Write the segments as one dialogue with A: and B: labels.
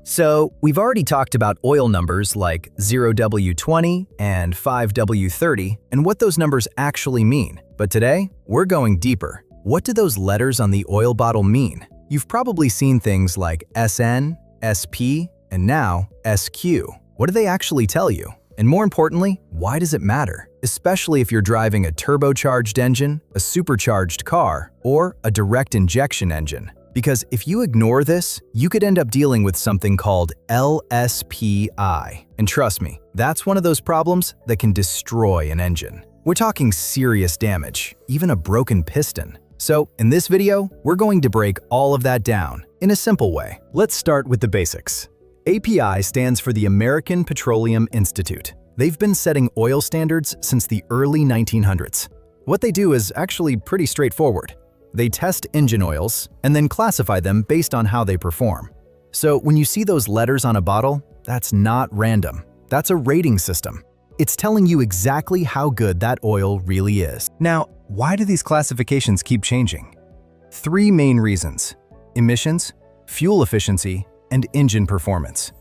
A: So, we've already talked about oil numbers like 0W20 and 5W30 and what those numbers actually mean. But today, we're going deeper. What do those letters on the oil bottle mean? You've probably seen things like SN, SP, and now SQ. What do they actually tell you? And more importantly, why does it matter? Especially if you're driving a turbocharged engine, a supercharged car, or a direct injection engine. Because if you ignore this, you could end up dealing with something called LSPI. And trust me, that's one of those problems that can destroy an engine. We're talking serious damage, even a broken piston. So, in this video, we're going to break all of that down in a simple way. Let's start with the basics. API stands for the American Petroleum Institute. They've been setting oil standards since the early 1900s. What they do is actually pretty straightforward. They test engine oils and then classify them based on how they perform. So when you see those letters on a bottle, that's not random. That's a rating system. It's telling you exactly how good that oil really is. Now, why do these classifications keep changing? 3 main reasons: emissions, fuel efficiency, and engine performance.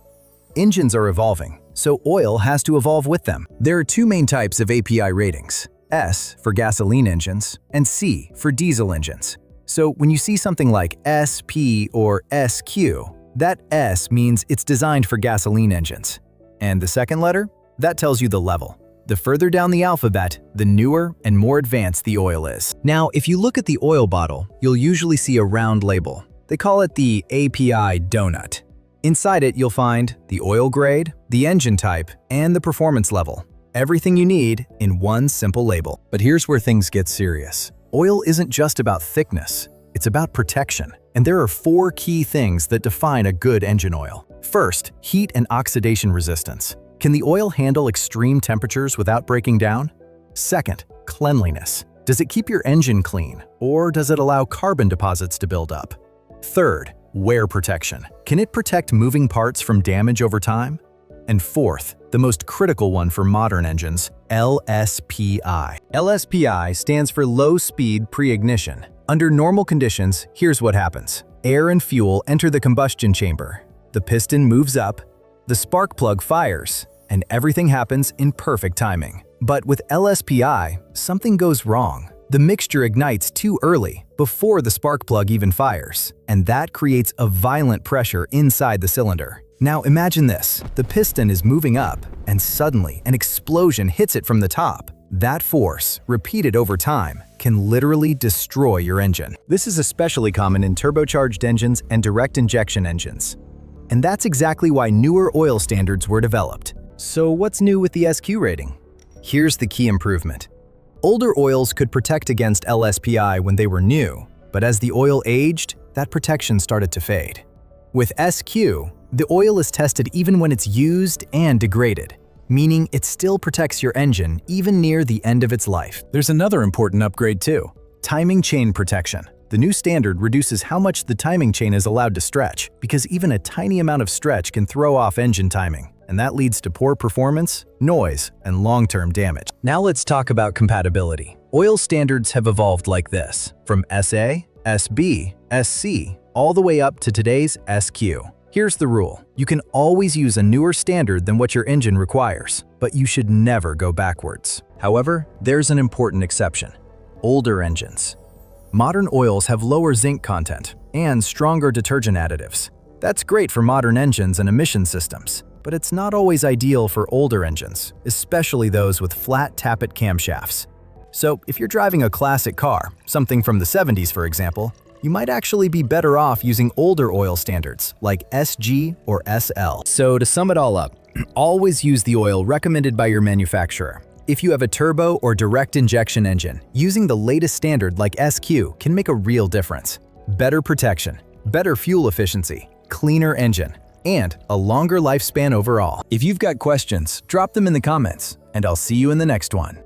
A: Engines are evolving, so oil has to evolve with them. There are 2 main types of API ratings: S for gasoline engines and C for diesel engines. So when you see something like SP or SQ, that S means it's designed for gasoline engines. And the second letter? That tells you the level. The further down the alphabet, the newer and more advanced the oil is. Now, if you look at the oil bottle, you'll usually see a round label. They call it the API donut. Inside it, you'll find the oil grade, the engine type, and the performance level. Everything you need in one simple label. But here's where things get serious. Oil isn't just about thickness, it's about protection. And there are 4 key things that define a good engine oil. First, heat and oxidation resistance. Can the oil handle extreme temperatures without breaking down? Second, cleanliness. Does it keep your engine clean, or does it allow carbon deposits to build up? Third, wear protection. Can it protect moving parts from damage over time? And fourth, the most critical one for modern engines, LSPI. LSPI stands for low speed pre-ignition. Under normal conditions, here's what happens. Air and fuel enter the combustion chamber. The piston moves up, the spark plug fires, and everything happens in perfect timing. But with LSPI, something goes wrong. The mixture ignites too early, before the spark plug even fires, and that creates a violent pressure inside the cylinder. Now imagine this, the piston is moving up, and suddenly an explosion hits it from the top. That force, repeated over time, can literally destroy your engine. This is especially common in turbocharged engines and direct injection engines. And that's exactly why newer oil standards were developed. So what's new with the SQ rating? Here's the key improvement. Older oils could protect against LSPI when they were new, but as the oil aged, that protection started to fade. With SQ, the oil is tested even when it's used and degraded, meaning it still protects your engine even near the end of its life. There's another important upgrade too: timing chain protection. The new standard reduces how much the timing chain is allowed to stretch, because even a tiny amount of stretch can throw off engine timing, and that leads to poor performance, noise, and long-term damage. Now let's talk about compatibility. Oil standards have evolved like this, from SA, SB, SC, all the way up to today's SQ. Here's the rule. You can always use a newer standard than what your engine requires, but you should never go backwards. However, there's an important exception: older engines. Modern oils have lower zinc content and stronger detergent additives. That's great for modern engines and emission systems, but it's not always ideal for older engines, especially those with flat tappet camshafts. So if you're driving a classic car, something from the 70s for example, you might actually be better off using older oil standards like SG or SL. So to sum it all up, always use the oil recommended by your manufacturer. If you have a turbo or direct injection engine, using the latest standard like SQ can make a real difference. Better protection, better fuel efficiency, cleaner engine, and a longer lifespan overall. If you've got questions, drop them in the comments, and I'll see you in the next one.